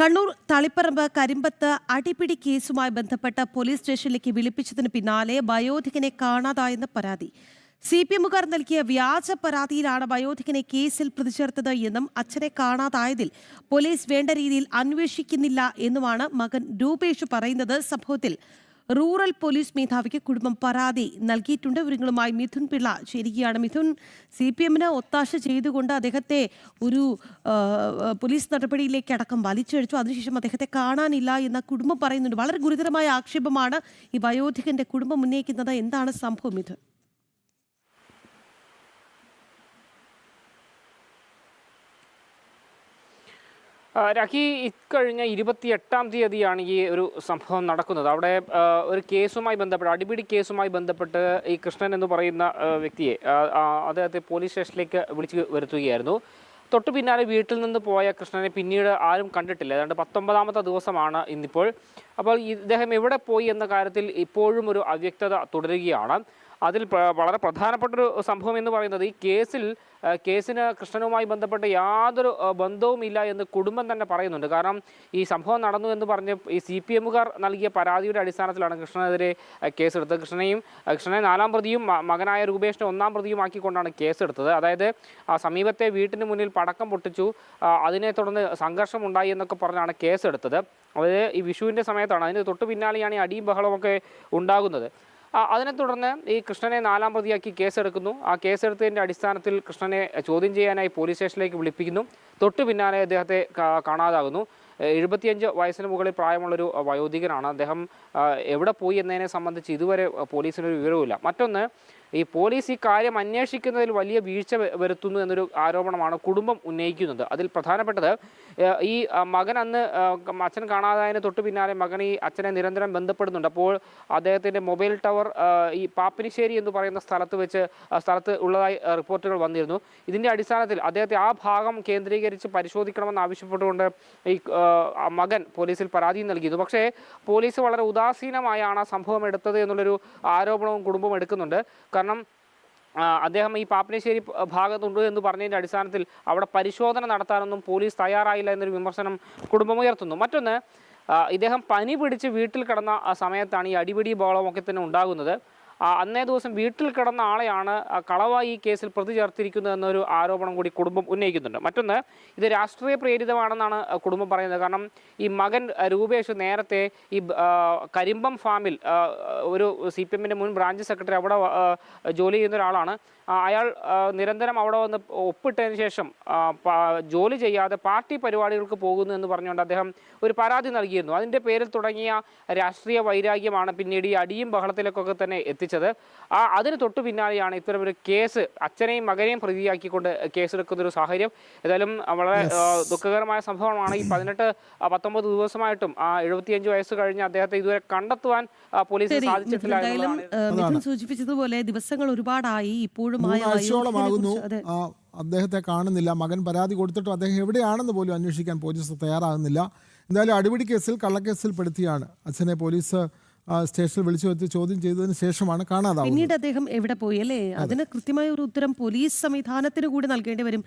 കണ്ണൂർ തളിപ്പറമ്പ് കരിമ്പത്ത് അടിപിടി കേസുമായി ബന്ധപ്പെട്ട പോലീസ് സ്റ്റേഷനിലേക്ക് വിളിപ്പിച്ചതിന് പിന്നാലെ വയോധികനെ കാണാതായെന്ന് പരാതി. CPM-കാർ നൽകിയ വ്യാജ പരാതിയിലാണ് വയോധികനെ കേസിൽ പ്രതിചേർത്തത് എന്നും അച്ഛനെ കാണാതായതിൽ പോലീസ് വേണ്ട രീതിയിൽ അന്വേഷിക്കുന്നില്ല എന്നുമാണ് മകൻ രൂപേഷ് പറയുന്നത്. സംഭവത്തിൽ റൂറൽ പോലീസ് മേധാവിക്ക് കുടുംബം പരാതി നൽകിയിട്ടുണ്ട്. വിവരങ്ങളുമായി മിഥുൻ പിള്ള ചേരുകയാണ്. മിഥുൻ, CPM-ന് ഒത്താശ ചെയ്തുകൊണ്ട് അദ്ദേഹത്തെ ഒരു പോലീസ് നടപടിയിലേക്ക് അടക്കം വലിച്ചഴിച്ചു. അതിനുശേഷം അദ്ദേഹത്തെ കാണാനില്ല എന്ന കുടുംബം പറയുന്നുണ്ട്. വളരെ ഗുരുതരമായ ആക്ഷേപമാണ് ഈ വയോധികന്റെ കുടുംബം ഉന്നയിക്കുന്നത്. എന്താണ് സംഭവം മിഥുൻ? രാഖി, ഇക്കഴിഞ്ഞ 28-ാം തീയതിയാണ് ഈ ഒരു സംഭവം നടക്കുന്നത്. അവിടെ ഒരു കേസുമായി ബന്ധപ്പെട്ട്, അടിപിടി കേസുമായി ബന്ധപ്പെട്ട് ഈ കൃഷ്ണൻ എന്ന് പറയുന്ന വ്യക്തിയെ അദ്ദേഹത്തെ പോലീസ് സ്റ്റേഷനിലേക്ക് വിളിച്ച് വരുത്തുകയായിരുന്നു. തൊട്ടു പിന്നാലെ വീട്ടിൽ നിന്ന് പോയ കൃഷ്ണനെ പിന്നീട് ആരും കണ്ടിട്ടില്ല. ഏതാണ്ട് 19-ാമത്തെ ദിവസമാണ് ഇന്നിപ്പോൾ. അപ്പോൾ ഇദ്ദേഹം എവിടെ പോയി എന്ന കാര്യത്തിൽ ഇപ്പോഴും ഒരു അവ്യക്തത തുടരുകയാണ്. അതിൽ വളരെ പ്രധാനപ്പെട്ടൊരു സംഭവം എന്ന് പറയുന്നത് ഈ കേസിന് കൃഷ്ണനുമായി ബന്ധപ്പെട്ട് യാതൊരു ബന്ധവുമില്ല എന്ന് കുടുംബം തന്നെ പറയുന്നുണ്ട്. കാരണം ഈ സംഭവം നടന്നു എന്ന് പറഞ്ഞ് ഈ CPM-കാർ നൽകിയ പരാതിയുടെ അടിസ്ഥാനത്തിലാണ് കൃഷ്ണനെതിരെ കേസെടുത്തത്. കൃഷ്ണനെ 4-ാം പ്രതിയും മകനായ രൂപേഷിനെ 1-ാം പ്രതിയുമാക്കിക്കൊണ്ടാണ് കേസെടുത്തത്. അതായത് സമീപത്തെ വീട്ടിന് മുന്നിൽ പടക്കം പൊട്ടിച്ചു, അതിനെ തുടർന്ന് സംഘർഷമുണ്ടായി എന്നൊക്കെ പറഞ്ഞാണ് കേസെടുത്തത്. അതായത് ഈ വിഷുവിൻ്റെ സമയത്താണ്. അതിന് തൊട്ടു പിന്നാലെയാണ് ഈ അടിയും ബഹളമൊക്കെ ഉണ്ടാകുന്നത്. അതിനെ തുടർന്ന് ഈ കൃഷ്ണനെ 4-ാം പ്രതിയാക്കി കേസെടുക്കുന്നു. ആ കേസെടുത്തതിൻ്റെ അടിസ്ഥാനത്തിൽ കൃഷ്ണനെ ചോദ്യം ചെയ്യാനായി പോലീസ് സ്റ്റേഷനിലേക്ക് വിളിപ്പിക്കുന്നു. തൊട്ടു പിന്നാലെ അദ്ദേഹത്തെ കാണാതാകുന്നു. 75 വയസ്സിന് മുകളിൽ പ്രായമുള്ളൊരു വയോധികനാണ് അദ്ദേഹം. എവിടെ പോയി എന്നതിനെ സംബന്ധിച്ച് ഇതുവരെ പോലീസിനൊരു വിവരവുമില്ല. മറ്റൊന്ന്, ഈ പോലീസ് ഈ കാര്യം അന്വേഷിക്കുന്നതിൽ വലിയ വീഴ്ച വരുത്തുന്നു എന്നൊരു ആരോപണമാണ് കുടുംബം ഉന്നയിക്കുന്നത്. അതിൽ പ്രധാനപ്പെട്ടത് ഈ മകൻ അന്ന് അച്ഛൻ കാണാതായതിന് തൊട്ടു പിന്നാലെ മകൻ ഈ അച്ഛനെ നിരന്തരം ബന്ധപ്പെടുന്നുണ്ട്. അപ്പോൾ അദ്ദേഹത്തിൻ്റെ മൊബൈൽ ടവർ ഈ പാപ്പിനിശ്ശേരി എന്ന് പറയുന്ന സ്ഥലത്ത് ഉള്ളതായി റിപ്പോർട്ടുകൾ വന്നിരുന്നു. ഇതിൻ്റെ അടിസ്ഥാനത്തിൽ അദ്ദേഹത്തെ ആ ഭാഗം കേന്ദ്രീകരിച്ച് പരിശോധിക്കണമെന്ന് ആവശ്യപ്പെട്ടുകൊണ്ട് ഈ മകൻ പോലീസിൽ പരാതി നൽകിയിരുന്നു. പക്ഷേ പോലീസ് വളരെ ഉദാസീനമായാണ് ആ സംഭവം എടുത്തത് എന്നുള്ളൊരു ആരോപണവും കുടുംബം എടുക്കുന്നുണ്ട്. കാരണം അദ്ദേഹം ഈ പാപ്പിനിശ്ശേരി ഭാഗത്തുണ്ട് എന്ന് പറഞ്ഞതിൻ്റെ അടിസ്ഥാനത്തിൽ അവിടെ പരിശോധന നടത്താനൊന്നും പോലീസ് തയ്യാറായില്ല എന്നൊരു വിമർശനം കുടുംബം ഉയർത്തുന്നു. മറ്റൊന്ന്, ഇദ്ദേഹം പനി പിടിച്ച് വീട്ടിൽ കിടന്ന ആ സമയത്താണ് ഈ അടിപിടി ബഹളമൊക്കെ തന്നെ ഉണ്ടാകുന്നത്. അന്നേ ദിവസം വീട്ടിൽ കിടന്ന ആളെയാണ് കളവായി ഈ കേസിൽ പ്രതി ചേർത്തിരിക്കുന്നത് എന്നൊരു ആരോപണം കൂടി കുടുംബം ഉന്നയിക്കുന്നുണ്ട്. മറ്റൊന്ന്, ഇത് രാഷ്ട്രീയ പ്രേരിതമാണെന്നാണ് കുടുംബം പറയുന്നത്. കാരണം ഈ മകൻ രൂപേഷ് നേരത്തെ ഈ കരിമ്പം ഫാമിൽ ഒരു CPM-ൻ്റെ മുൻ ബ്രാഞ്ച് സെക്രട്ടറി അവിടെ ജോലി ചെയ്യുന്ന ഒരാളാണ്. അയാൾ നിരന്തരം അവിടെ വന്ന് ഒപ്പിട്ടതിന് ശേഷം ജോലി ചെയ്യാതെ പാർട്ടി പരിപാടികൾക്ക് പോകുന്നു എന്ന് പറഞ്ഞുകൊണ്ട് അദ്ദേഹം ഒരു പരാതി നൽകിയിരുന്നു. അതിൻ്റെ പേരിൽ തുടങ്ങിയ രാഷ്ട്രീയ വൈരാഗ്യമാണ് പിന്നീട് ഈ അടിയും ബഹളത്തിലേക്കൊക്കെ തന്നെ എത്തിച്ചത്. അതിന് തൊട്ടു പിന്നാലെയാണ് ഇത്തരമൊരു കേസ് അച്ഛനെയും മകനെയും പ്രതിയാക്കിക്കൊണ്ട് കേസെടുക്കുന്നൊരു സാഹചര്യം. ഏതായാലും വളരെ ദുഃഖകരമായ സംഭവമാണ്. ഈ 18-19 ദിവസമായിട്ടും 75 വയസ്സ് കഴിഞ്ഞ അദ്ദേഹത്തെ ഇതുവരെ കണ്ടെത്തുവാൻ പോലീസിന് സാധിച്ചിട്ടില്ല. സൂചിപ്പിച്ചതുപോലെ ദിവസങ്ങൾ ഒരുപാടായി, ഇപ്പോഴും ആഴ്ചയോളമാകുന്നു അദ്ദേഹത്തെ കാണുന്നില്ല. മകൻ പരാതി കൊടുത്തിട്ടും അദ്ദേഹം എവിടെയാണെന്ന് പോലും അന്വേഷിക്കാൻ പോലീസ് തയ്യാറാകുന്നില്ല. എന്തായാലും അടിപിടി കേസിൽ കള്ളക്കേസിൽ പെടുത്തിയാണ് അച്ഛനെ പോലീസ് സ്റ്റേഷനിൽ വിളിച്ചു വരുത്തി ചോദ്യം ചെയ്തതിന് ശേഷമാണ് കാണാതാവുന്നത്. പിന്നീട് അദ്ദേഹം എവിടെ പോയി അല്ലേ? അതിന് കൃത്യമായ ഒരു ഉത്തരം പോലീസ് സംവിധാനത്തിന് കൂടി നൽകേണ്ടി വരും.